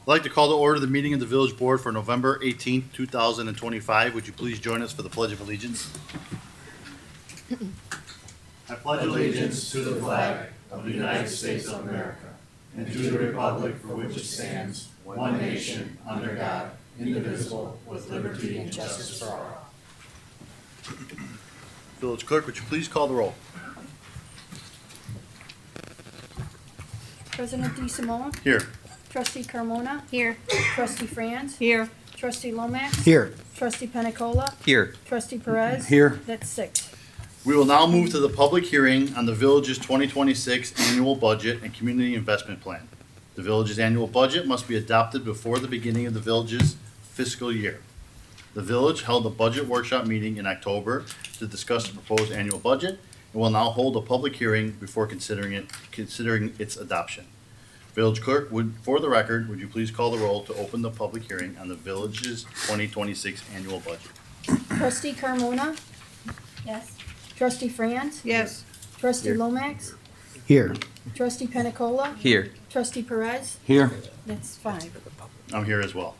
I'd like to call to order the meeting of the Village Board for November 18th, 2025. Would you please join us for the Pledge of Allegiance? I pledge Allegiance to the flag of the United States of America and to the republic for which it stands, one nation, under God, indivisible, with liberty and justice for all. Village Clerk, would you please call the roll? President DeSimone, Here. Trustee Carmona, Here. Trustee Franz, Here. Trustee Lomax, Here. Trustee Penicola, Here. Trustee Perez. Here. That's 6. We will now move to the public hearing on the Village's 2026 annual budget and community investment plan. The Village's annual budget must be adopted before the beginning of the Village's fiscal year. The Village held a budget workshop meeting in October to discuss the proposed annual budget and will now hold a public hearing before considering its adoption. Village Clerk, for the record, would you please call the roll to open the public hearing on the Village's 2026 annual budget? Trustee Carmona, Yes. Trustee Franz, Yes. Trustee Here. Lomax, Here. Trustee Penicola, Here. Trustee Perez. Here. That's 5. I'm here as well.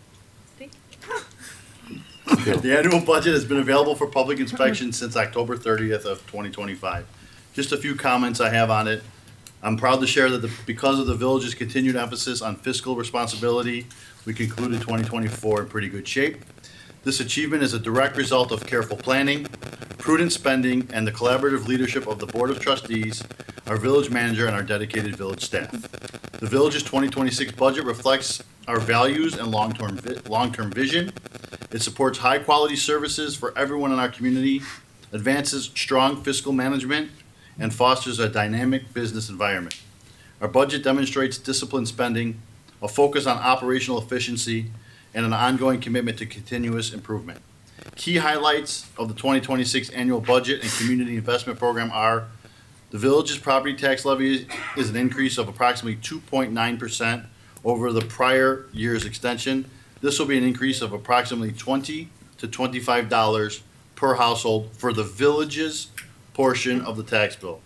The annual budget has been available for public inspection since October 30th of 2025. Just a few comments I have on it. I'm proud to share that because of the Village's continued emphasis on fiscal responsibility, we concluded 2024 in pretty good shape. This achievement is a direct result of careful planning, prudent spending, and the collaborative leadership of the Board of Trustees, our village manager, and our dedicated village staff. The Village's 2026 budget reflects our values and long-term vision. It supports high-quality services for everyone in our community, advances strong fiscal management, and fosters a dynamic business environment. Our budget demonstrates disciplined spending, a focus on operational efficiency, and an ongoing commitment to continuous improvement. Key highlights of the 2026 annual budget and community investment program are: the Village's property tax levy is an increase of approximately 2.9% over the prior year's extension. This will be an increase of approximately $20 to $25 per household for the Village's portion of the tax bill.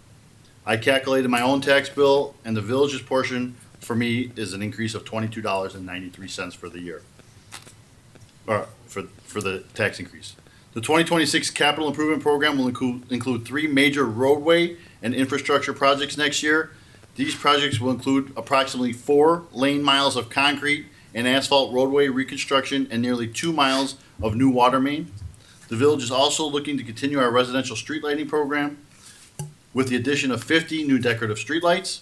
I calculated my own tax bill, and the Village's portion for me is an increase of $22.93 for the year, or for the tax increase. The 2026 capital improvement program will include 3 major roadway and infrastructure projects next year. These projects will include approximately 4 lane miles of concrete and asphalt roadway reconstruction and nearly 2 miles of new water main. The Village is also looking to continue our residential street lighting program with the addition of 50 new decorative streetlights.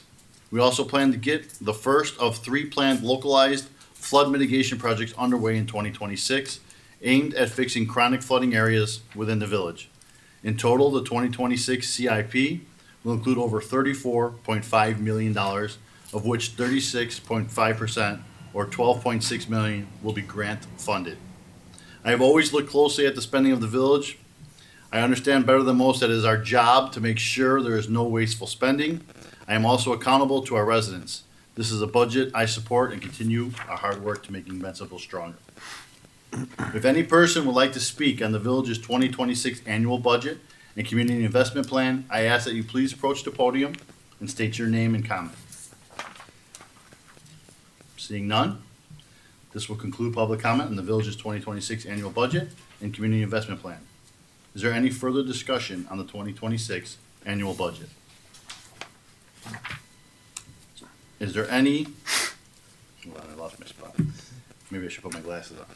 We also plan to get the first of 3 planned localized flood mitigation projects underway in 2026, aimed at fixing chronic flooding areas within the Village. In total, the 2026 CIP will include over $34.5 million, of which 36.5% or $12.6 million will be grant funded. I have always looked closely at the spending of the Village. I understand better than most that it is our job to make sure there is no wasteful spending. I am also accountable to our residents. This is a budget I support and continue our hard work to making Bensonville stronger. If any person would like to speak on the Village's 2026 annual budget and community investment plan, I ask that you please approach the podium and state your name and comment. Seeing none, this will conclude public comment on the Village's 2026 annual budget and community investment plan. Is there any further discussion on the 2026 annual budget? Is there any, hold on, I lost my spot. Maybe I should put my glasses on.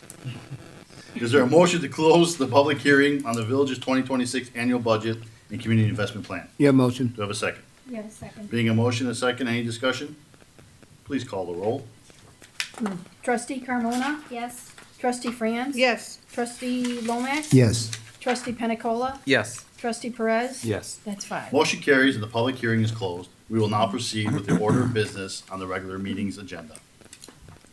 Is there a motion to close the public hearing on the Village's 2026 annual budget and community investment plan? Yeah, motion. Do I have a second? Yes, 2nd. Being a motion, a second, any discussion? Please call the roll. Trustee Carmona, Yes. Trustee Franz. Yes. Trustee Lomax. Yes. Trustee Penicola, Yes. Trustee Perez. Yes. That's 5. Motion carries and the public hearing is closed. We will now proceed with the order of business on the regular meeting's agenda.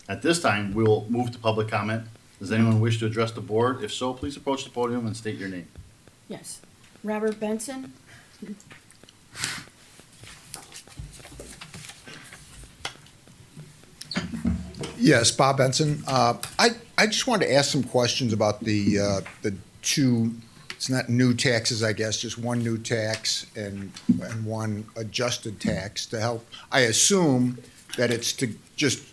At this time, we will move to public comment. Does anyone wish to address the board? If so, please approach the podium and state your name. Yes. Robert Benson. Yes, Bob Benson. I just wanted to ask some questions about the 2, it's not new taxes, I guess, just one new tax and one adjusted tax to help. I assume that it's to just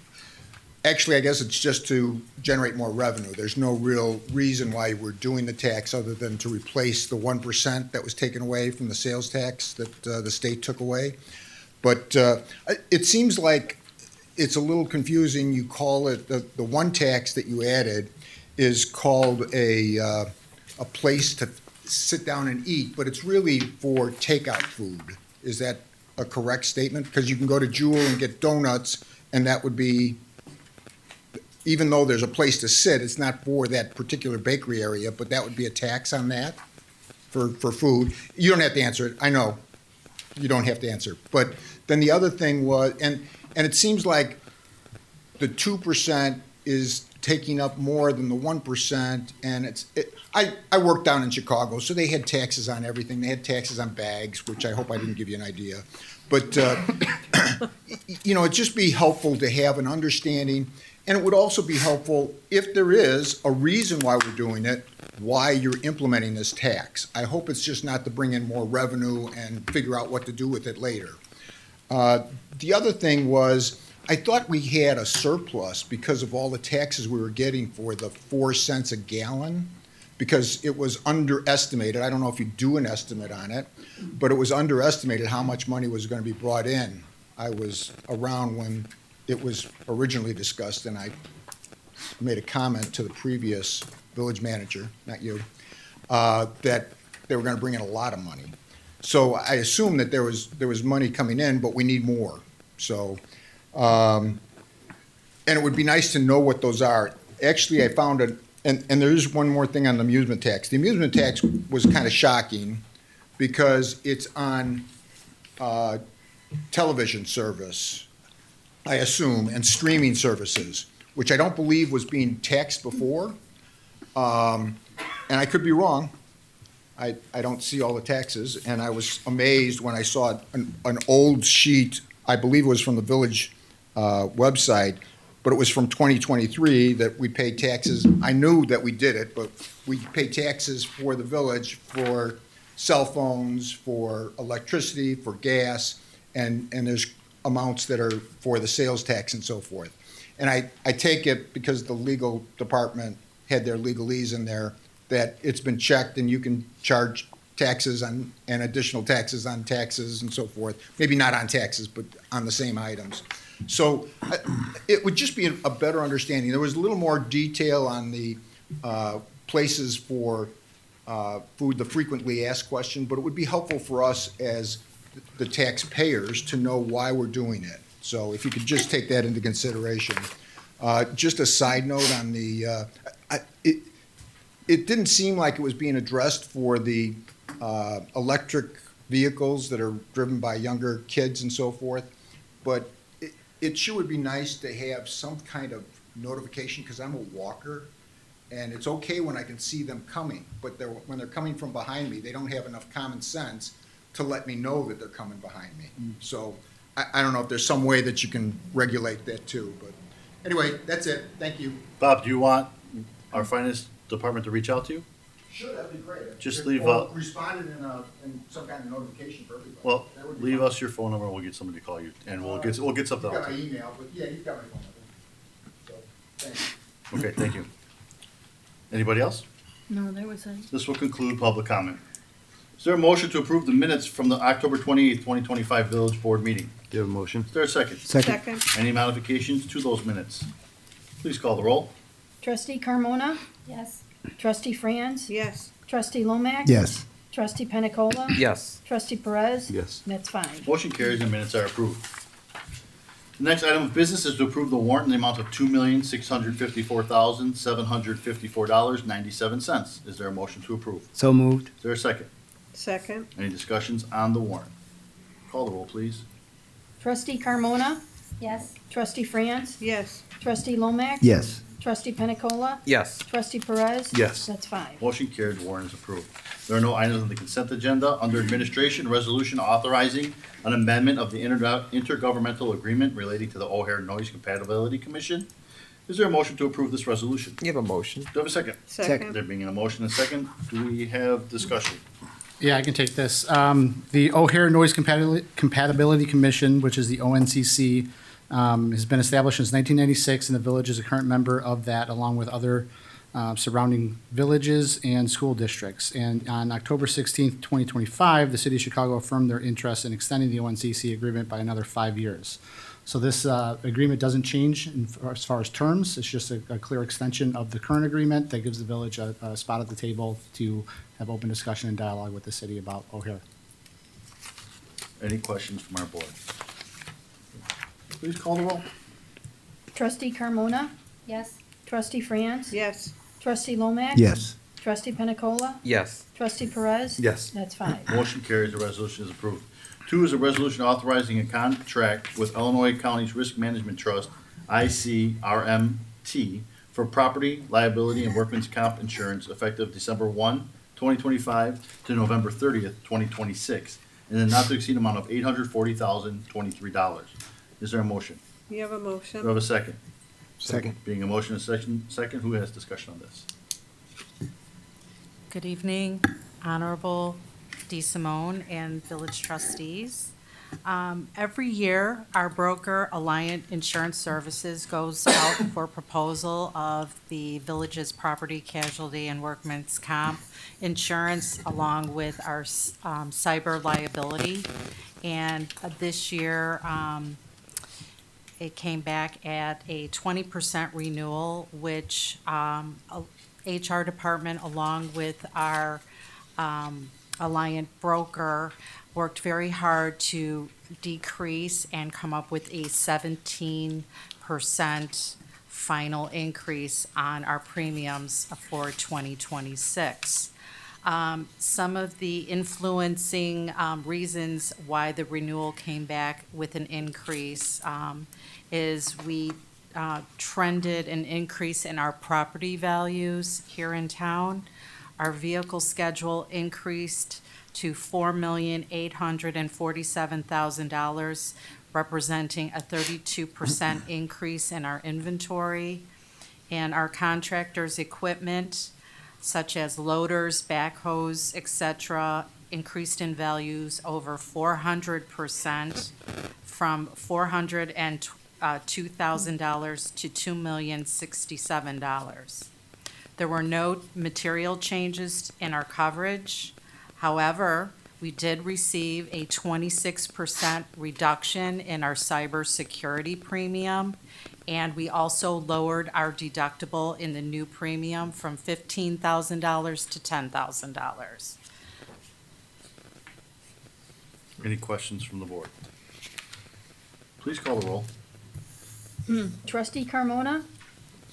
Actually, I guess it's just to generate more revenue. There's no real reason why we're doing the tax other than to replace the 1% that was taken away from the sales tax that the state took away. But it seems like it's a little confusing. You call it, the one tax that you added is called a place to sit down and eat, but it's really for takeout food. Is that a correct statement? Because you can go to Jewel and get donuts, and that would be, even though there's a place to sit, it's not for that particular bakery area, but that would be a tax on that for food. You don't have to answer it. I know. You don't have to answer. But then the other thing was, and it seems like the 2% is taking up more than the 1%, and I worked down in Chicago, so they had taxes on everything. They had taxes on bags, which I hope I didn't give you an idea. But, it'd just be helpful to have an understanding, and it would also be helpful if there is a reason why we're doing it, why you're implementing this tax. I hope it's just not to bring in more revenue and figure out what to do with it later. The other thing was, I thought we had a surplus because of all the taxes we were getting for the 4 cents a gallon, because it was underestimated. I don't know if you do an estimate on it, but it was underestimated how much money was going to be brought in. I was around when it was originally discussed, and I made a comment to the previous village manager, not you, that they were going to bring in a lot of money. So I assume that there was money coming in, but we need more. So, and it would be nice to know what those are. Actually, I found and there is one more thing on the amusement tax. The amusement tax was kind of shocking because it's on television service, I assume, and streaming services, which I don't believe was being taxed before. And I could be wrong. I don't see all the taxes, and I was amazed when I saw an old sheet, I believe it was from the village website, but it was from 2023 that we paid taxes. I knew that we did it, but we paid taxes for the village for cell phones, for electricity, for gas, and there's amounts that are for the sales tax and so forth. And I take it, because the legal department had their legalese in there, that it's been checked and you can charge taxes on, and additional taxes on taxes and so forth. Maybe not on taxes, but on the same items. So it would just be a better understanding. There was a little more detail on the places for food, the frequently asked question, but it would be helpful for us as the taxpayers to know why we're doing it. So if you could just take that into consideration. Just a side note on the, it didn't seem like it was being addressed for the electric vehicles that are driven by younger kids and so forth, but it sure would be nice to have some kind of notification, because I'm a walker, and it's okay when I can see them coming, but when they're coming from behind me, they don't have enough common sense to let me know that they're coming behind me. So I don't know if there's some way that you can regulate that too, but anyway, that's it. Thank you. Bob, do you want our finance department to reach out to you? Sure, that'd be great. Just leave Or responded in some kind of notification for everybody. Well, That would be leave fine. us your phone number and we'll get somebody to call you, and we'll get something You've out got to my you. email, but yeah, you've got my phone number. So, thanks. Okay, thank you. Anybody else? No, there was a, This will conclude public comment. Is there a motion to approve the minutes from the October 28th, 2025 Village Board meeting? Do you have a motion? Is there a second? Second. Any modifications to those minutes? Please call the roll. trustee Carmona, Yes. trustee Franz, Yes. trustee Lomax. Yes. Trustee Pena Cola. Yes. Trustee Perez. Yes. That's five. Motion carries and minutes are approved. The next item of business is to approve the warrant in the amount of $2,654,754.97. Is there a motion to approve? So moved. Is there a second? Second. Any discussions on the warrant? Call the roll, please. Trustee Carmona, Yes. trustee Franz, Yes. trustee Lomax. Yes. Trustee Pena Cola. Yes. Trustee Perez. Yes. That's five. Motion carries, warrant is approved. There are no items on the consent agenda. Under administration, resolution authorizing an amendment of the intergovernmental agreement relating to the O'Hare Noise Compatibility Commission. Is there a motion to approve this resolution? Do You have a motion? I have a second? Second. There being a motion and a second, do we have discussion? Yeah, I can take this. The O'Hare Noise Compatibility Commission, which is the ONCC, has been established since 1996, and the village is a current member of that, along with other surrounding villages and school districts. And on October 16th, 2025, the city of Chicago affirmed their interest in extending the ONCC agreement by another 5 years. So this agreement doesn't change as far as terms. It's just a clear extension of the current agreement that gives the village a spot at the table to have open discussion and dialogue with the city about O'Hare. Any questions from our board? Please call the roll. Trustee Carmona? Yes. Trustee Franz? Yes. Trustee Lomax? Yes. Trustee Pena Cola? Yes. Trustee Perez? Yes. That's 5. Motion carries, the resolution is approved. 2 is a resolution authorizing a contract with Illinois Counties Risk Management Trust, ICRMT, for property, liability, and workman's comp insurance effective December 1, 2025 to November 30th, 2026, in a not to exceed amount of $840,023. Is there a motion? We have a Do I motion. have a second? Second. Being a motion and second, who has discussion on this? Good evening, Honorable D. Simone and village trustees. Every year, our broker, Alliant Insurance Services, goes out for proposal of the village's property, casualty, and workman's comp insurance, along with our cyber liability. And this year, it came back at a 20% renewal, which HR department, along with our Alliant broker, worked very hard to decrease and come up with a 17% final increase on our premiums for 2026. Some of the influencing reasons why the renewal came back with an increase is we trended an increase in our property values here in town. Our vehicle schedule increased to $4,847,000, representing a 32% increase in our inventory. And our contractors' equipment, such as loaders, backhoes, etc., increased in values over 400%, from $402,000 to $2,067,000. There were no material changes in our coverage. However, we did receive a 26% reduction in our cybersecurity premium, and we also lowered our deductible in the new premium from $15,000 to $10,000. Any questions from the board? Please call the roll. Trustee Carmona?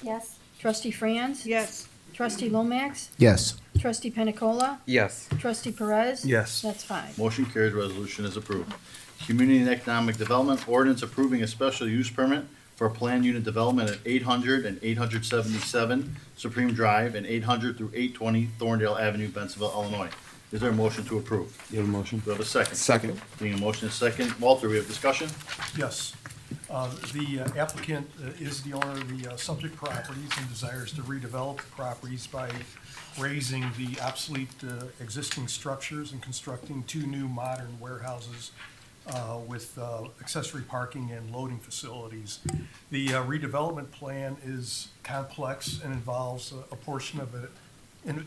Yes. Trustee Franz? Yes. Trustee Lomax? Yes. Trustee Pena Cola? Yes. Trustee Perez? Yes. That's 5. Motion carries, resolution is approved. Community and Economic Development Ordinance approving a special use permit for planned unit development at 800 and 877 Supreme Drive and 800 through 820 Thorndale Avenue, Bensonville, Illinois. Is there a motion to approve? You have a motion? Do we have a second? Second. Being a motion is second. Walter, we have discussion? Yes. The applicant is the owner of the subject properties and desires to redevelop the properties by raising the obsolete existing structures and constructing 2 new modern warehouses with accessory parking and loading facilities. The redevelopment plan is complex and involves a portion of it,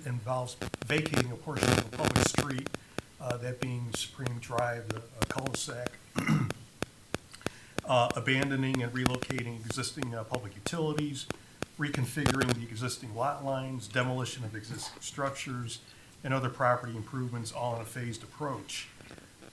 involves vacating a portion of a public street, that being Supreme Drive, a cul-de-sac, abandoning and relocating existing public utilities, reconfiguring the existing lot lines, demolition of existing structures, and other property improvements, all in a phased approach.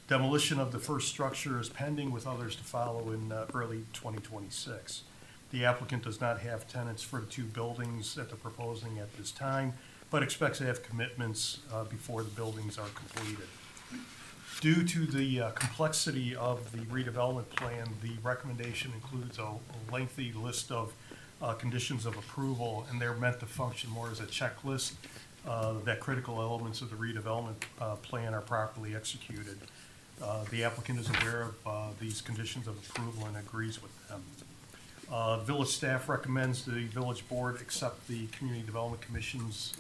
Demolition of the first structure is pending, with others to follow in early 2026. The applicant does not have tenants for the 2 buildings that they're proposing at this time, but expects to have commitments before the buildings are completed. Due to the complexity of the redevelopment plan, the recommendation includes a lengthy list of conditions of approval, and they're meant to function more as a checklist that critical elements of the redevelopment plan are properly executed. The applicant is aware of these conditions of approval and agrees with them. Village staff recommends the village board accept the Community Development Commission's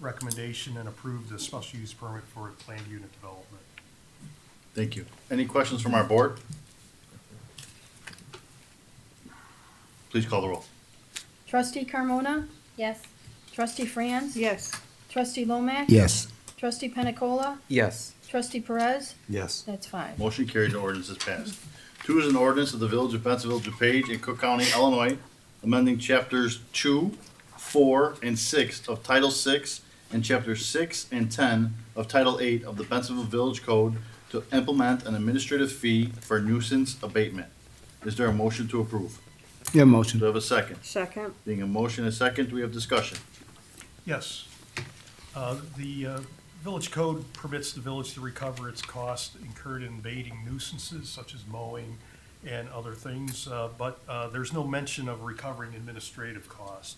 recommendation and approve the special use permit for planned unit development. Thank you. Any questions from our board? Please call the roll. Trustee Carmona? Yes. Trustee Franz? Yes. Trustee Lomax? Yes. Trustee Pena Cola? Yes. Trustee Perez? Yes. That's 5. Motion carries and ordinance is passed. 2 is an ordinance of the Village of Bensonville, DuPage, and Cook County, Illinois, amending chapters 2, 4, and 6 of Title 6 and chapters 6 and 10 of Title 8 of the Bensonville Village Code to implement an administrative fee for nuisance abatement. Is there a motion to approve? Yeah, motion. Do I have a second? Second. Being a motion and a second, do we have discussion? Yes. The village code permits the village to recover its costs incurred in abating nuisances such as mowing and other things, but there's no mention of recovering administrative costs.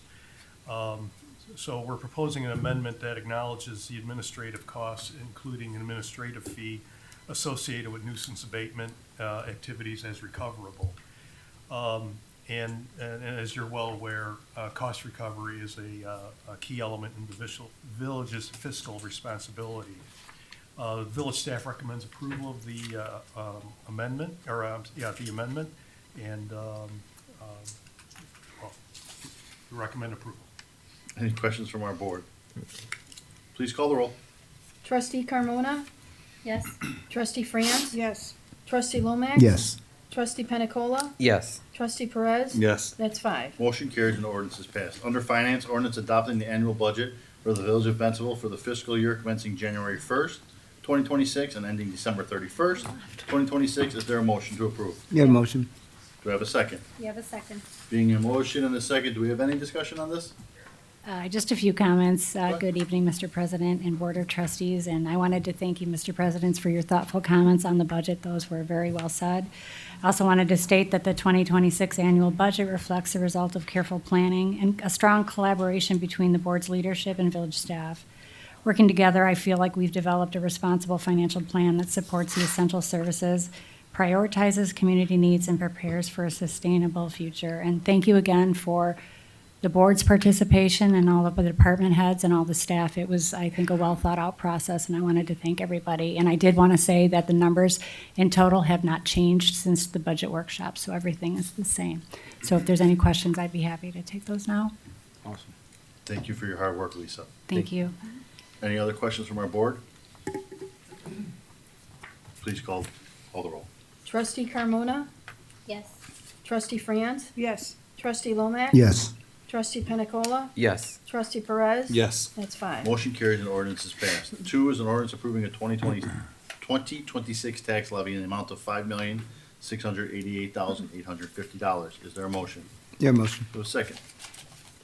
So we're proposing an amendment that acknowledges the administrative costs, including an administrative fee associated with nuisance abatement activities as recoverable. And as you're well aware, cost recovery is a key element in the village's fiscal responsibility. Village staff recommends approval of the amendment, the amendment, and we recommend approval. Any questions from our board? Please call the roll. Trustee Carmona? Yes. Trustee Franz? Yes. Trustee Lomax? Yes. Trustee Pena Cola? Yes. Trustee Perez? Yes. That's 5. Motion carries and ordinance is passed. Under Finance, ordinance adopting the annual budget for the Village of Bensonville for the fiscal year commencing January 1st, 2026, and ending December 31st, 2026. Is there a motion to approve? Yeah, motion. Do I have a second? You have a second. Being a motion and a second, do we have any discussion on this? Just a few comments. Good evening, Mr. President and Board of Trustees, and I wanted to thank you, Mr. President, for your thoughtful comments on the budget. Those were very well said. I also wanted to state that the 2026 annual budget reflects the result of careful planning and a strong collaboration between the board's leadership and village staff. Working together, I feel like we've developed a responsible financial plan that supports the essential services, prioritizes community needs, and prepares for a sustainable future. And thank you again for the board's participation and all of the department heads and all the staff. It was, I think, a well-thought-out process, and I wanted to thank everybody. And I did want to say that the numbers in total have not changed since the budget workshop, so everything is the same. So if there's any questions, I'd be happy to take those now. Awesome. Thank you for your hard work, Lisa. Thank you. Any other questions from our board? Please call the roll. Trustee Carmona? Yes. Trustee Franz? Yes. Trustee Lomax? Yes. Trustee Pena Cola? Yes. Trustee Perez? Yes. That's 5. Motion carries and ordinance is passed. 2 is an ordinance approving a 2026 tax levy in the amount of $5,688,850. Is there a motion? Yeah, motion. Do a second.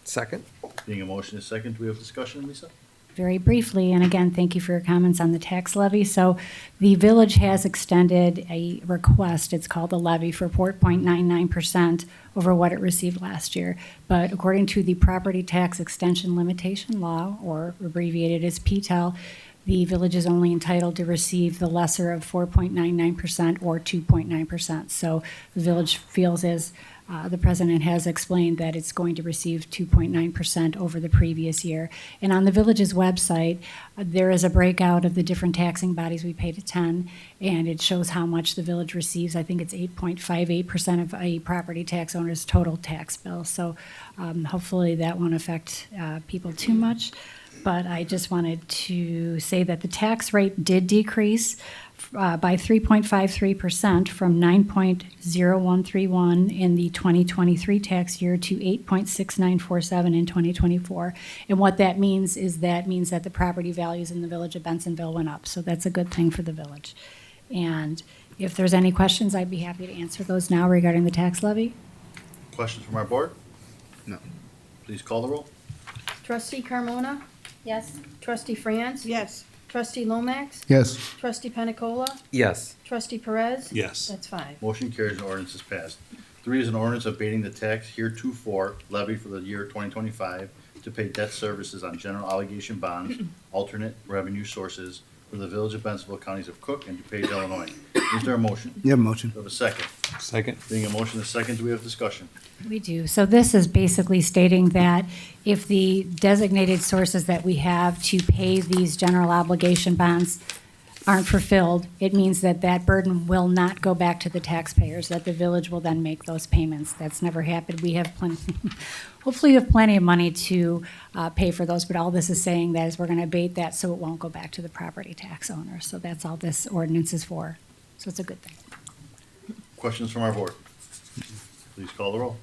Second. Being a motion is second, do we have discussion, Lisa? Very briefly, and again, thank you for your comments on the tax levy. So the village has extended a request, it's called a levy, for 4.99% over what it received last year. But according to the Property Tax Extension Limitation Law, or abbreviated as PTEL, the village is only entitled to receive the lesser of 4.99% or 2.9%. So the village feels, as the president has explained, that it's going to receive 2.9% over the previous year. And on the village's website, there is a breakout of the different taxing bodies we pay to 10, and it shows how much the village receives. I think it's 8.58% of a property tax owner's total tax bill. So hopefully that won't affect people too much. But I just wanted to say that the tax rate did decrease by 3.53% from 9.0131 in the 2023 tax year to 8.6947 in 2024. And what that means is that the property values in the village of Bensonville went up. So that's a good thing for the village. And if there's any questions, I'd be happy to answer those now regarding the tax levy. Questions from our board? No. Please call the roll. Trustee Carmona? Yes. Trustee Franz? Yes. Trustee Lomax? Yes. Trustee Pena Cola? Yes. Trustee Perez? Yes. That's 5. Motion carries and ordinance is passed. 3 is an ordinance abating the tax heretofore levy for the year 2025 to pay debt services on general obligation bonds, alternate revenue sources for the Village of Bensonville, counties of Cook and DuPage, Illinois. Is there a motion? Yeah, motion. Do we have a second? Second. Being a motion is second, do we have discussion? We do. So this is basically stating that if the designated sources that we have to pay these general obligation bonds aren't fulfilled, it means that that burden will not go back to the taxpayers, that the village will then make those payments. That's never happened. We have plenty, hopefully we have plenty of money to pay for those, but all this is saying that is we're going to abate that so it won't go back to the property tax owner. So that's all this ordinance is for. So it's a good thing. Questions from our board? Please call the roll.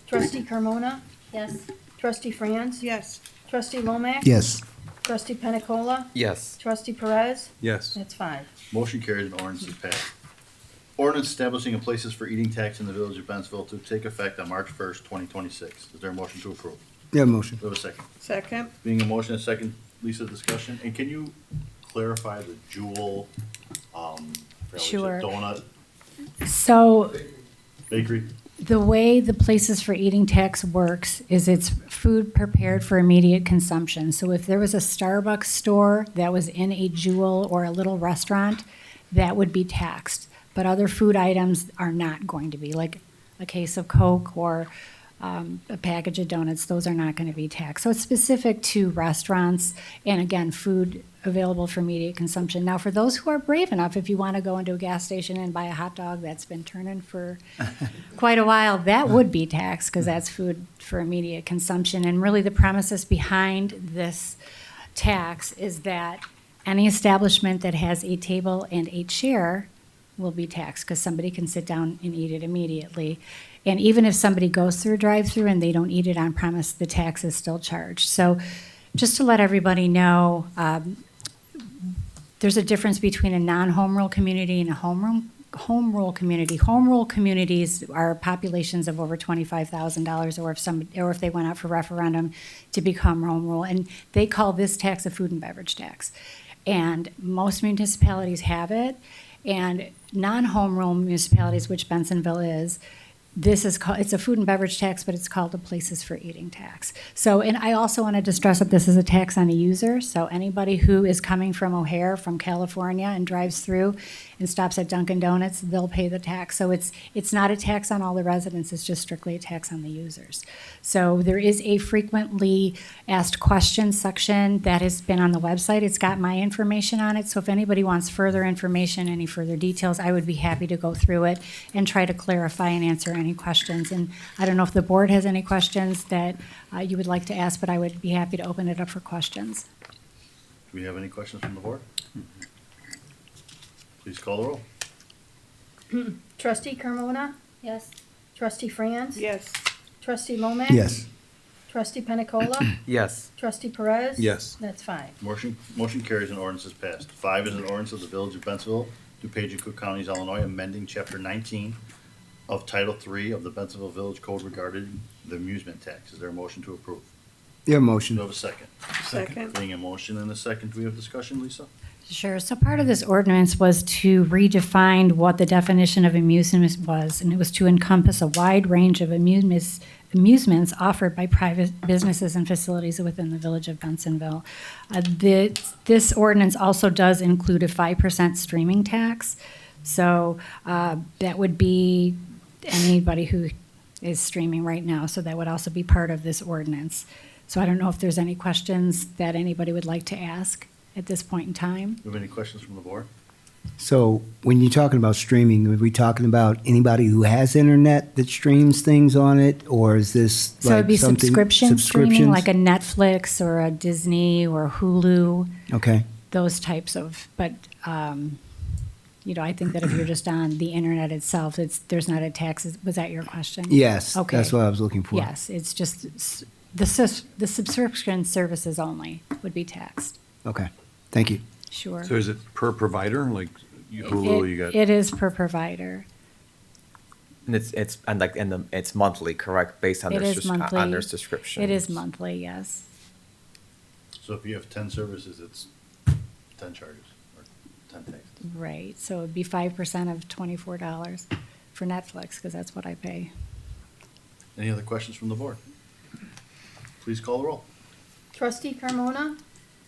Trustee Carmona? Yes. Trustee Franz? Yes. Trustee Lomax? Yes. Trustee Pena Cola? Yes. Trustee Perez? Yes. That's 5. Motion carries and ordinance is passed. Ordinance establishing a places for eating tax in the village of Bensville to take effect on March 1st, 2026. Is there a motion to approve? Yeah, motion. Do we have a second? Second. Being a motion and a second, Lisa, discussion, and can you clarify the Jewel, I forgot what you said, Sure. donut So bakery? the way the Places for Eating tax works is it's food prepared for immediate consumption. So if there was a Starbucks store that was in a Jewel or a little restaurant, that would be taxed. But other food items are not going to be, like a case of Coke or a package of donuts, those are not going to be taxed. So it's specific to restaurants and, again, food available for immediate consumption. Now, for those who are brave enough, if you want to go into a gas station and buy a hot dog that's been turning for quite a while, that would be taxed because that's food for immediate consumption. And really, the premises behind this tax is that any establishment that has a table and a chair will be taxed because somebody can sit down and eat it immediately. And even if somebody goes through a drive-through and they don't eat it on premise, the tax is still charged. So just to let everybody know, there's a difference between a non-home rule community and a home rule community. Home rule communities are populations of over $25,000, or if they went out for referendum to become home rule, and they call this tax a food and beverage tax. And most municipalities have it, and non-home rule municipalities, which Bensonville is, this is called, it's a food and beverage tax, but it's called a Places for Eating tax. So, and I also wanted to stress that this is a tax on a user. So anybody who is coming from O'Hare, from California, and drives through and stops at Dunkin' Donuts, they'll pay the tax. So it's not a tax on all the residents, it's just strictly a tax on the users. So there is a frequently asked questions section that has been on the website. It's got my information on it. So if anybody wants further information, any further details, I would be happy to go through it and try to clarify and answer any questions. And I don't know if the board has any questions that you would like to ask, but I would be happy to open it up for questions. Do we have any questions from the board? Please call the roll. Trustee Carmona? Yes. Trustee Franz? Yes. Trustee Lomax? Yes. Trustee Pena Cola? Yes. Trustee Perez? Yes. That's 5. Motion carries and ordinance is passed. 5 is an ordinance of the Village of Bentonville, DuPage and Cook Counties, Illinois, amending Chapter 19 of Title III of the Bentonville Village Code regarding the amusement tax. Is there a motion to approve? Yeah, Do motion. we have a second? Second. Being a motion and a second, do we have discussion, Lisa? Sure. So part of this ordinance was to redefine what the definition of amusement was, and it was to encompass a wide range of amusements offered by private businesses and facilities within the Village of Bensonville. This ordinance also does include a 5% streaming tax. So that would be anybody who is streaming right now. So that would also be part of this ordinance. So I don't know if there's any questions that anybody would like to ask at this point in time. Do we have any questions from the board? So when you're talking about streaming, are we talking about anybody who has internet that streams things on it, or is this So it'd like be something? subscription streaming, subscriptions? like a Netflix or a Disney or Hulu, Okay, those types of, but, I think that if you're just on the internet itself, there's not a tax. Was that your question? yes, Okay. that's what I was looking for. Yes, it's just, the subscription services only would be taxed. Okay, thank you. Sure. So is it per provider, like Hulu, you got? It is per provider. And it's monthly, correct? Based on It their is monthly. on their subscription. It is monthly, yes. So if you have 10 services, it's 10 charges or 10 taxes. Right, so it'd be 5% of $24 for Netflix, because that's what I pay. Any other questions from the board? Please call the roll. Trustee Carmona?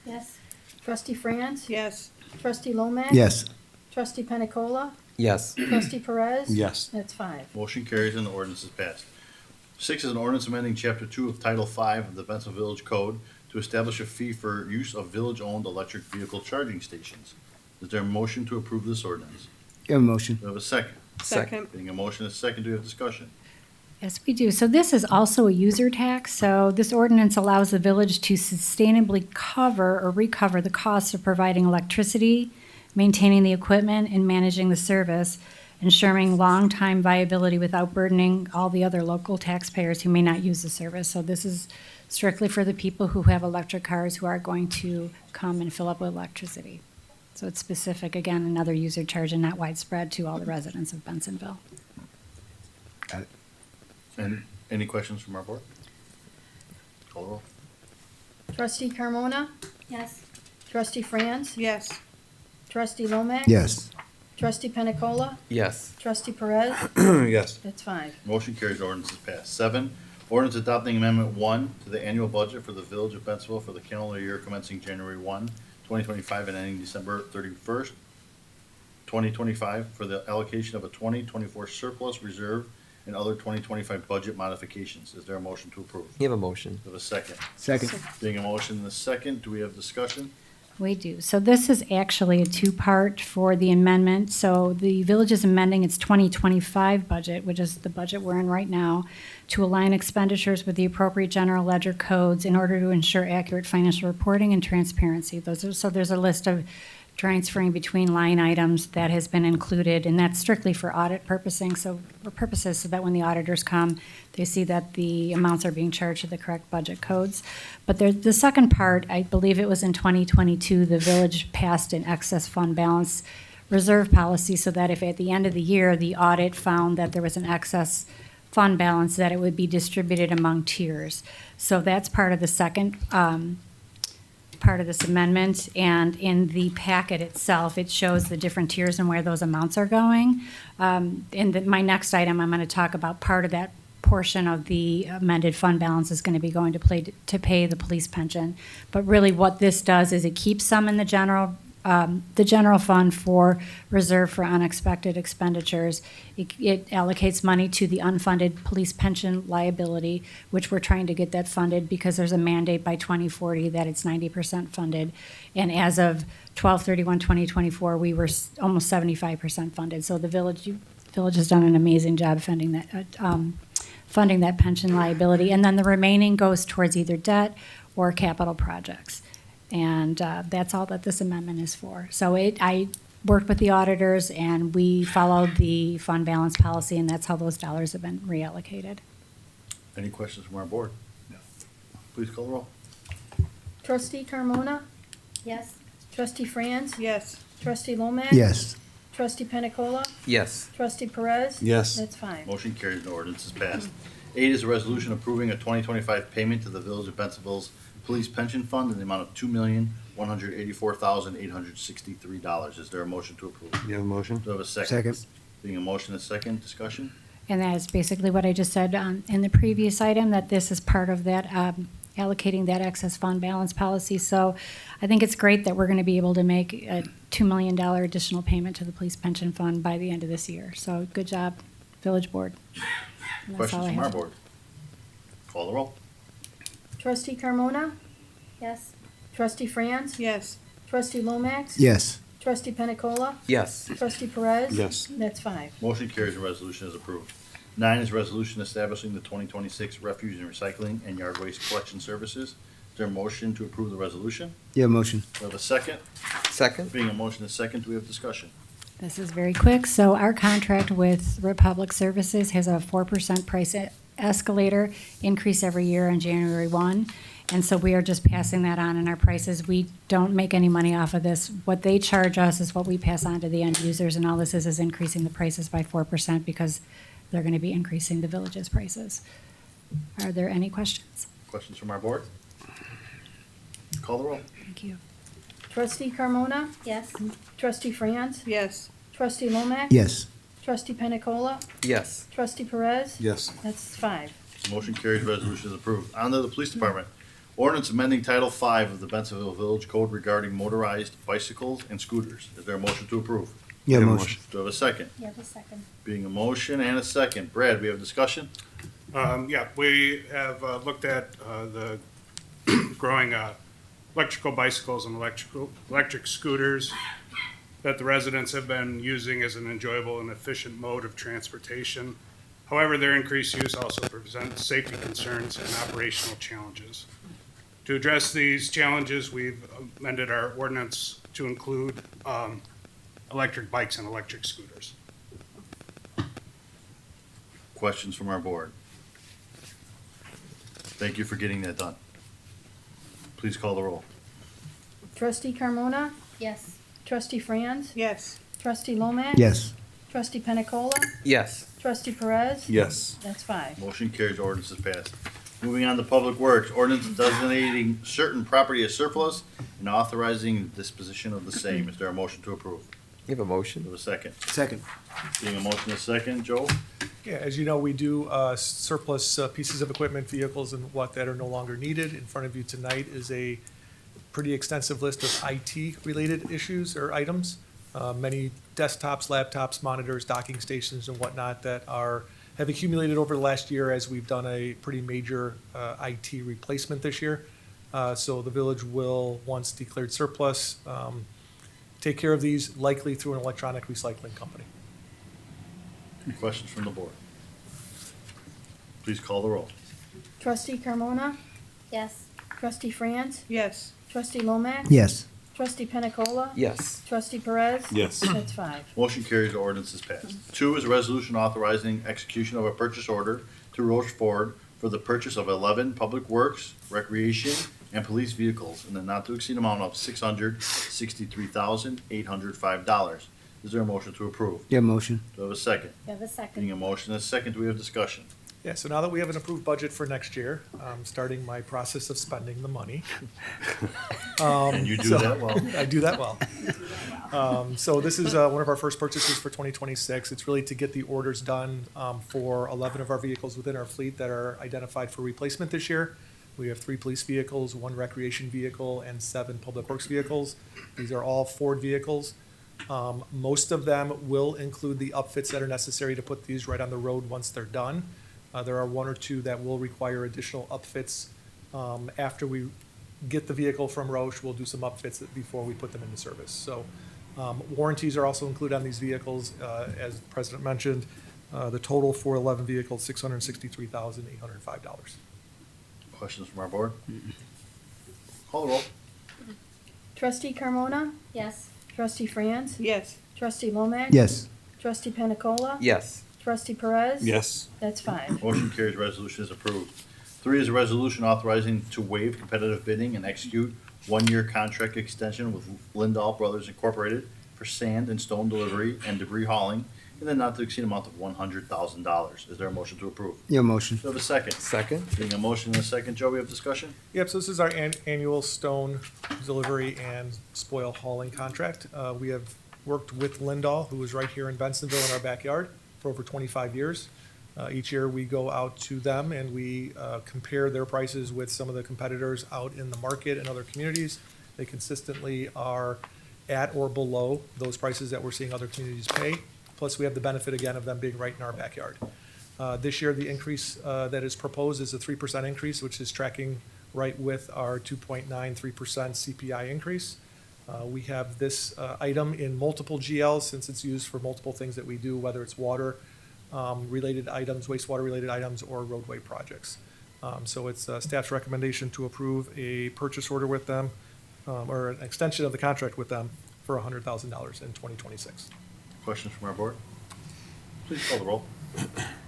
Yes. Trustee Franz? Yes. Trustee Lomax? Yes, Trustee Pena Cola? Yes. Trustee Perez? Yes. That's 5. Motion carries and the ordinance is passed. 6 is an ordinance amending Chapter 2 of Title 5 of the Bentonville Village Code to establish a fee for use of village-owned electric vehicle charging stations. Is there a motion to approve this ordinance? You have a motion. Do I have a second? Second. Being a motion and a second, do we have discussion? Yes, we do. So this is also a user tax. So this ordinance allows the village to sustainably cover or recover the cost of providing electricity, maintaining the equipment, and managing the service, ensuring long-time viability without burdening all the other local taxpayers who may not use the service. So this is strictly for the people who have electric cars who are going to come and fill up with electricity. So it's specific, again, another user charge and not widespread to all the residents of Bensonville. And any questions from our board? Call the roll. Trustee Carmona? Yes. Trustee Franz? Yes. Trustee Lomax? Yes. Trustee Pena Cola? Yes. Trustee Perez? Yes. That's 5. Motion carries, ordinance is passed. 7, ordinance adopting Amendment 1 to the annual budget for the Village of Bensonville for the calendar year commencing January 1, 2025 and ending December 31st, 2025 for the allocation of a 2024 surplus reserve and other 2025 budget modifications. Is there a motion to approve? You have a motion. Do we have a second? Second. Being a motion and a second, do we have discussion? We do. So this is actually a two-part for the amendment. So the village is amending its 2025 budget, which is the budget we're in right now, to align expenditures with the appropriate general ledger codes in order to ensure accurate financial reporting and transparency. So there's a list of transferring between line items that has been included, and that's strictly for audit purposes, so that when the auditors come, they see that the amounts are being charged to the correct budget codes. But the second part, I believe it was in 2022, the village passed an excess fund balance reserve policy so that if at the end of the year, the audit found that there was an excess fund balance, that it would be distributed among tiers. So that's part of the second part of this amendment, and in the packet itself, it shows the different tiers and where those amounts are going. My next item, I'm going to talk about part of that portion of the amended fund balance is going to be going to pay the police pension. But really what this does is it keeps some in the general fund for reserve for unexpected expenditures. It allocates money to the unfunded police pension liability, which we're trying to get that funded because there's a mandate by 2040 that it's 90% funded. And as of 12/31/2024, we were almost 75% funded. So the village has done an amazing job funding that pension liability. And then the remaining goes towards either debt or capital projects. And that's all that this amendment is for. So I worked with the auditors, and we followed the fund balance policy, and that's how those dollars have been reallocated. Any questions from our board? No. Please call the roll. Trustee Carmona? Yes. Trustee Franz? Yes. Trustee Lomax? Yes. Trustee Pena Cola? Yes. Trustee Perez? Yes. That's 5. Motion carries and ordinance is passed. 8 is a resolution approving a 2025 payment to the Village of Bensonville's Police Pension Fund in the amount of $2,184,863. Is there a motion to approve? You have a motion? Do I have a second? Second. Being a motion and a second, discussion? And that is basically what I just said in the previous item, that this is part of that, allocating that excess fund balance policy. So I think it's great that we're going to be able to make a $2 million additional payment to the police pension fund by the end of this year. So good job, Village Board. And that's all Questions I from our have. board? Call the roll. Trustee Carmona? Yes. Trustee Franz? Yes. Trustee Lomax? Yes. Trustee Pena Cola? Yes. Trustee Perez? Yes. That's 5. Motion carries and resolution is approved. 9 is a resolution establishing the 2026 Refuge and Recycling and Yard Waste Collection Services. Is there a motion to approve the resolution? You have a motion. Do I have a second? Second. Being a motion and a second, do we have discussion? This is very quick. So our contract with Republic Services has a 4% price escalator increase every year on January 1. And so we are just passing that on in our prices. We don't make any money off of this. What they charge us is what we pass on to the end users, and all this is increasing the prices by 4% because they're going to be increasing the village's prices. Are there any questions? Questions from our board? Call the roll. Thank you. Trustee Carmona? Yes. Trustee Franz? Yes. Trustee Lomax? Yes. Trustee Pena Cola? Yes. Trustee Perez? Yes. That's 5. Motion carries, resolution is approved. On to the police department. Ordinance amending Title V of the Bensonville Village Code regarding motorized bicycles and scooters. Is there a motion to approve? You have a You have a motion. Do I have a second? You have a second. Being a motion and a second. Brad, we have discussion? Yeah, we have looked at the growing electrical bicycles and electric scooters. that the residents have been using as an enjoyable and efficient mode of transportation. However, their increased use also presents safety concerns and operational challenges. To address these challenges, we've amended our ordinance to include electric bikes and electric scooters. Questions from our board? Thank you for getting that done. Please call the roll. Trustee Carmona? Yes. Trustee Franz? Yes. Trustee Lomax? Yes. Trustee Pena Cola? Yes. Trustee Perez? Yes. That's 5. Motion carries, ordinance is passed. Moving on to Public Works, ordinance designating certain property as surplus and authorizing the disposition of the same. Is there a motion to approve? You have a Do motion? we have a second? Second. Being a motion is second, Joe? Yeah, as you know, we do surplus pieces of equipment, vehicles, and what that are no longer needed. In front of you tonight is a pretty extensive list of IT-related issues or items. Many desktops, laptops, monitors, docking stations, and whatnot that have accumulated over the last year as we've done a pretty major IT replacement this year. So the village will, once declared surplus, take care of these likely through an electronic recycling company. Any questions from the board? Please call the roll. Trustee Carmona? Yes. Trustee Franz? Yes. Trustee Lomax? Yes. Trustee Pena Cola? Yes. Trustee Perez? Yes. That's 5. Motion carries, the ordinance is passed. 2 is a resolution authorizing execution of a purchase order to Roche Ford for the purchase of 11 public works, recreation, and police vehicles in the not-to-exceed amount of $663,805. Is there a motion to approve? Yeah, motion. Do I have a second? You have a second. Being a motion and a second, do we have discussion? Yeah, so now that we have an approved budget for next year, I'm starting my process of spending the money. And you do so- that well. I do that well. So this is one of our first purchases for 2026. It's really to get the orders done for 11 of our vehicles within our fleet that are identified for replacement this year. We have 3 police vehicles, 1 recreation vehicle, and 7 public works vehicles. These are all Ford vehicles. Most of them will include the upfits that are necessary to put these right on the road once they're done. There are 1 or 2 that will require additional upfits. After we get the vehicle from Roche, we'll do some upfits before we put them into service. So warranties are also included on these vehicles. As the President mentioned, the total for 11 vehicles, $663,805. Questions from our board? Call the roll. Trustee Carmona? Yes. Trustee Franz? Yes. Trustee Lomax? Yes. Trustee Pena Cola? Yes. Trustee Perez? Yes. That's 5. Motion carries, resolution is approved. 3 is a resolution authorizing to waive competitive bidding and execute 1-year contract extension with Lindahl Brothers Incorporated for sand and stone delivery and debris hauling in the not-to-exceed amount of $100,000. Is there a motion to approve? Yeah, motion. Do we have a second? Second? Being a motion and a second, Joe, we have discussion? Yep, so this is our annual stone delivery and spoil hauling contract. We have worked with Lindahl, who is right here in Bensonville in our backyard, for over 25 years. Each year, we go out to them and we compare their prices with some of the competitors out in the market and other communities. They consistently are at or below those prices that we're seeing other communities pay. Plus, we have the benefit, again, of them being right in our backyard. This year, the increase that is proposed is a 3% increase, which is tracking right with our 2.93% CPI increase. We have this item in multiple GLs since it's used for multiple things that we do, whether it's water related items, wastewater related items, or roadway projects. So it's staff's recommendation to approve a purchase order with them, or an extension of the contract with them for $100,000 in 2026. Questions from our board? Please call the roll.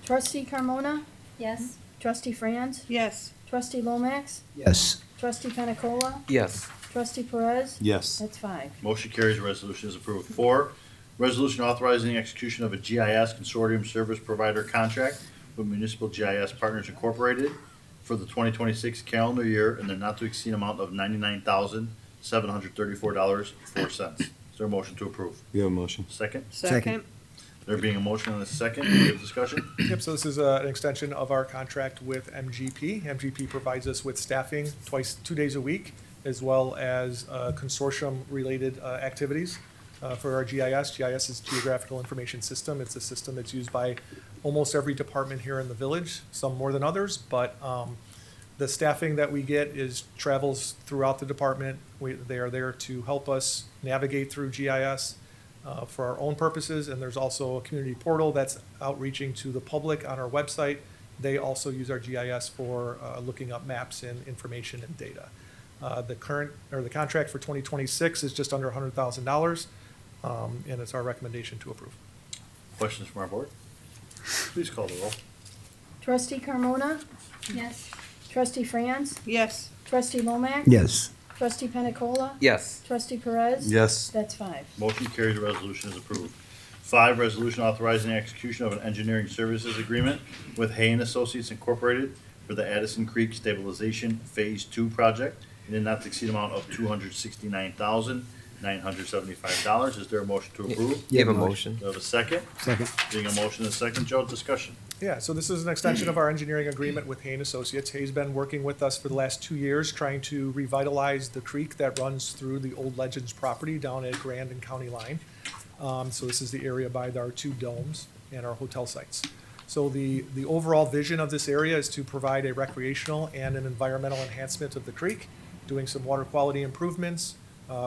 Trustee Carmona? Yes. Trustee Franz? Yes. Trustee Lomax? Yes. Trustee Pena Cola? Yes. Trustee Perez? Yes. That's 5. Motion carries, resolution is approved. 4, resolution authorizing execution of a GIS consortium service provider contract with Municipal GIS Partners Incorporated for the 2026 calendar year in the not-to-exceed amount of $99,734.04. Is there a motion to approve? You have a motion. Second? Second. There being a motion and a second, we have discussion? Yep, so this is an extension of our contract with MGP. MGP provides us with staffing 2 days a week, as well as consortium-related activities for our GIS. GIS is Geographical Information System. It's a system that's used by almost every department here in the village, some more than others, but the staffing that we get travels throughout the department. They are there to help us navigate through GIS. for our own purposes, and there's also a community portal that's outreaching to the public on our website. They also use our GIS for looking up maps and information and data. The contract for 2026 is just under $100,000, and it's our recommendation to approve. Questions from our board? Please call the roll. Trustee Carmona? Yes. Trustee Franz? Yes. Trustee Lomax? Yes. Trustee Pena Cola? Yes. Trustee Perez? Yes. That's 5. Motion carries, the resolution is approved. 5, resolution authorizing the execution of an engineering services agreement with Hay and Associates Incorporated for the Addison Creek Stabilization Phase 2 project in a not to exceed amount of $269,975. Is there a motion to approve? You have a motion. Do I have a second? Second. Being a motion and a second, Joe, discussion. Yeah, so this is an extension of our engineering agreement with Hay and Associates. Hay's been working with us for the last 2 years, trying to revitalize the creek that runs through the old Legends property down at Grand and County Line. So this is the area by our 2 domes and our hotel sites. So the overall vision of this area is to provide a recreational and an environmental enhancement of the creek, doing some water quality improvements,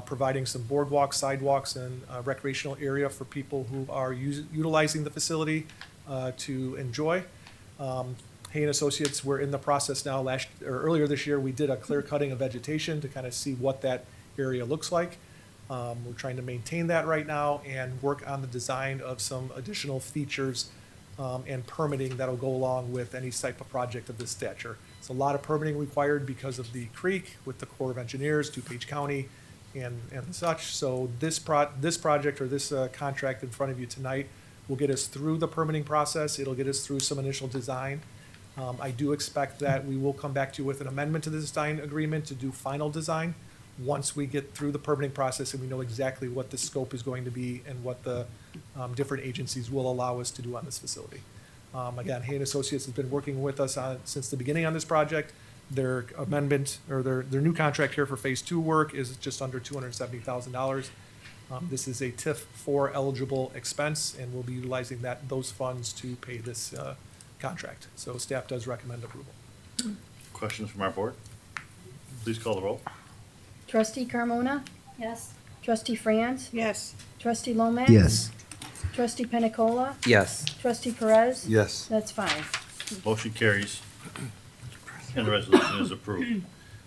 providing some boardwalks, sidewalks, and recreational area for people who are utilizing the facility to enjoy. Hay and Associates, we're in the process now. Earlier this year, we did a clear cutting of vegetation to kind of see what that area looks like. We're trying to maintain that right now and work on the design of some additional features and permitting that'll go along with any type of project of this stature. It's a lot of permitting required because of the creek with the Corps of Engineers, DuPage County, and such. So this project or this contract in front of you tonight will get us through the permitting process. It'll get us through some initial design. I do expect that we will come back to you with an amendment to the design agreement to do final design once we get through the permitting process and we know exactly what the scope is going to be and what the different agencies will allow us to do on this facility. Again, Hay and Associates has been working with us since the beginning on this project. Their amendment or their new contract here for Phase 2 work is just under $270,000. This is a TIF 4 eligible expense, and we'll be utilizing those funds to pay this contract. So staff does recommend approval. Questions from our board? Please call the roll. Trustee Carmona? Yes. Trustee Franz? Yes. Trustee Lomax? Yes. Trustee Pena Cola? Yes. Trustee Perez? Yes. That's 5. Motion carries, and the resolution is approved.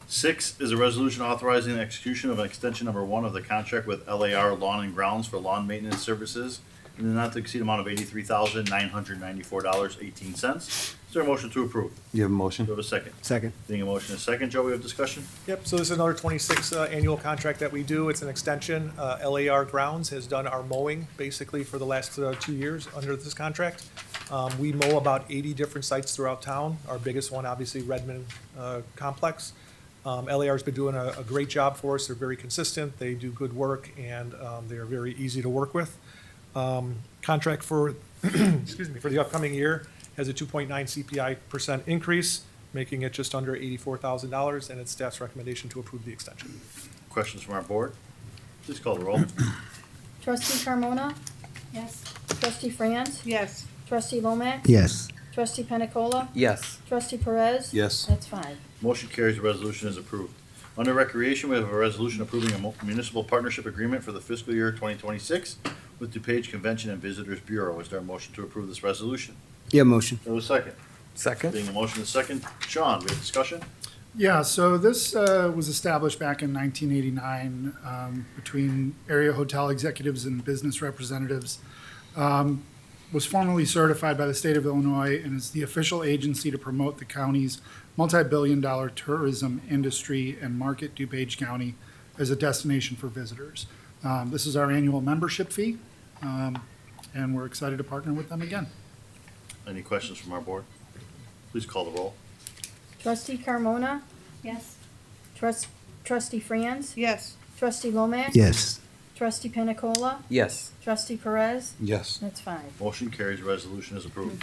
6 is a resolution authorizing the execution of an extension number 1 of the contract with LAR Lawn and Grounds for lawn maintenance services in the not to exceed amount of $83,994.18. Is there a motion to approve? You have a motion? Do we have a second? Second. Being a motion and a second, Joe, we have discussion? Yep, so this is another 26 annual contract that we do. It's an extension. LAR Grounds has done our mowing basically for the last 2 years under this contract. We mow about 80 different sites throughout town. Our biggest one, obviously, Redmond Complex. LAR's been doing a great job for us. They're very consistent. They do good work, and they are very easy to work with. Contract for, excuse me, for the upcoming year has a 2.9 CPI% increase, making it just under $84,000, and it's staff's recommendation to approve the extension. Questions from our board? Please call the roll. Trustee Carmona? Yes. Trustee Franz? Yes. Trustee Lomax? Yes. Trustee Pena Cola? Yes. Trustee Perez? Yes. That's 5. Motion carries, the resolution is approved. Under Recreation, we have a resolution approving a municipal partnership agreement for the fiscal year 2026 with DuPage Convention and Visitors Bureau. Is there a motion to approve this resolution? Yeah, motion. There was a second. Second. Being a motion and a second, Sean, we have discussion? Yeah, so this was established back in 1989 between area hotel executives and business representatives. Was formally certified by the state of Illinois and is the official agency to promote the county's multi-billion-dollar tourism industry and market DuPage County as a destination for visitors. This is our annual membership fee, and we're excited to partner with them again. Any questions from our board? Please call the roll. Trustee Carmona? Yes. Trustee Franz? Yes. Trustee Lomax? Yes. Trustee Pena Cola? Yes. Trustee Perez? Yes. That's 5. Motion carries, the resolution is approved.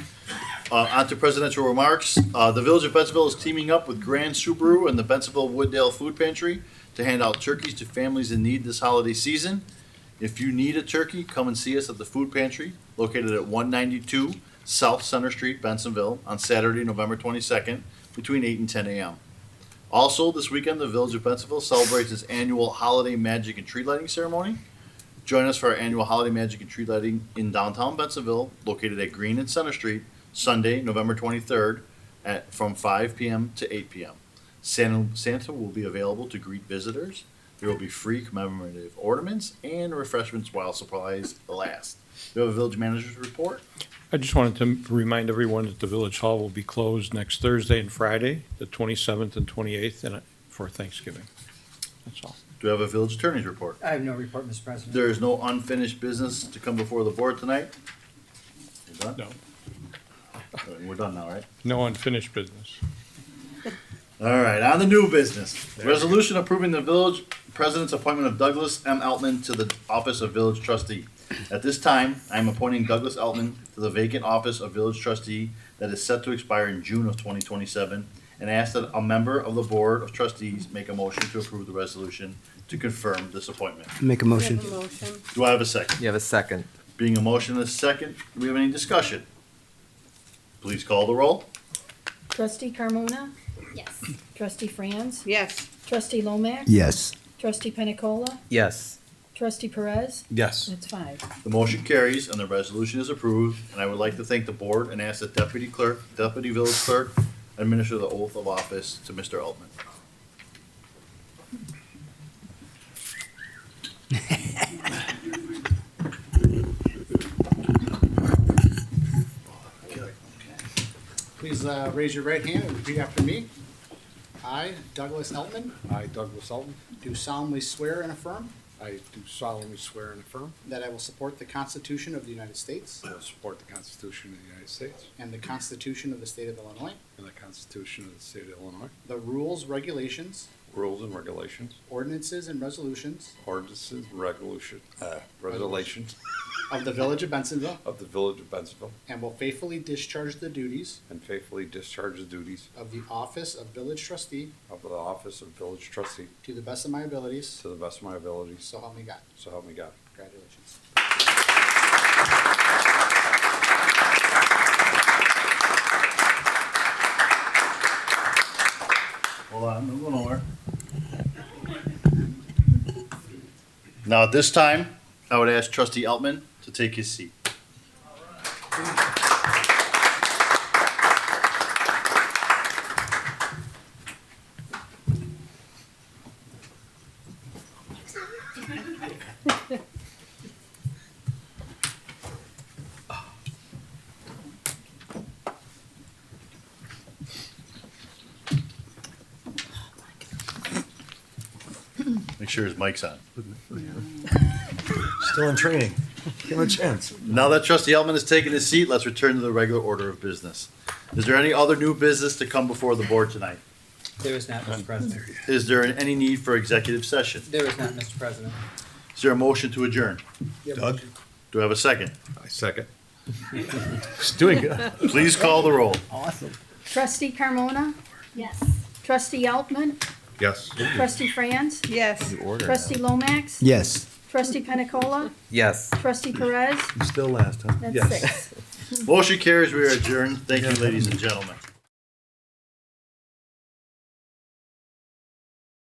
On to presidential remarks. The Village of Bensonville is teaming up with Grand Subaru and the Bensonville Wooddale Food Pantry to hand out turkeys to families in need this holiday season. If you need a turkey, come and see us at the food pantry located at 192 South Center Street, Bensonville, on Saturday, November 22nd, between 8 and 10 a.m. Also, this weekend, the Village of Bensonville celebrates its annual holiday magic and tree lighting ceremony. Join us for our annual Holiday Magic and Tree Lighting in downtown Bensonville, located at Green and Center Street, Sunday, November 23rd, from 5 p.m. to 8 p.m. Santa will be available to greet visitors. There will be free commemorative ornaments and refreshments while supplies last. Do you have a village manager's report? I just wanted to remind everyone that the village hall will be closed next Thursday and Friday, the 27th and 28th, and for Thanksgiving. That's all. Do you have a village attorney's report? I have no report, Mr. President. There is no unfinished business to come before the board tonight? You're done? No, We're done now, right? no unfinished business. All right, on the new business. Resolution approving the village president's appointment of Douglas M. Altman to the office of village trustee. At this time, I am appointing Douglas Altman to the vacant office of village trustee that is set to expire in June of 2027, and ask that a member of the board of trustees make a motion to approve the resolution to confirm this appointment. Make a motion. Do I have a second? You have a second. Being a motion and a second, do we have any discussion? Please call the roll. Trustee Carmona? Yes. Trustee Franz? Yes. Trustee Lomax? Yes. Trustee Pena Cola? Yes. Trustee Perez? Yes. That's 5. The motion carries and the resolution is approved, and I would like to thank the board and ask the deputy village clerk, administer the oath of office to Mr. Altman. Please raise your right hand and repeat after me. I, Douglas Eltman, I, Douglas Elton, do solemnly swear and affirm I do solemnly swear and affirm that I will support the Constitution of the United States I will support the Constitution of the United States and the Constitution of the State of Illinois, and the Constitution of the State of Illinois, the rules, regulations, rules and regulations, ordinances, and resolutions ordinances, regulations of the Village of Bensonville, of the Village of Bensonville, and will faithfully discharge the duties and faithfully discharge the duties of the office of Village Trustee of the office of Village Trustee to the best of my abilities, to the best of my abilities, so help me God. so help me God. Congratulations. Hold on, don't go nowhere. Now, at this time, I would ask trustee Altman to take his seat. Make sure his mic's on. Still in training. Give him a chance. Now that trustee Altman has taken his seat, let's return to the regular order of business. Is there any other new business to come before the board tonight? There is not, Mr. President. Is there any need for executive session? There is not, Mr. President. Is there a motion to adjourn? Doug? Do I have a second? I second. He's doing good. Please call the roll. Awesome. Trustee Carmona? Yes. Trustee Altman? Yes. Trustee Franz? Yes. Trustee Lomax? Yes. Trustee Pena Cola? Yes. Trustee Perez? Still last, huh? That's 6. Motion carries, we are adjourned. Thank you, ladies and gentlemen.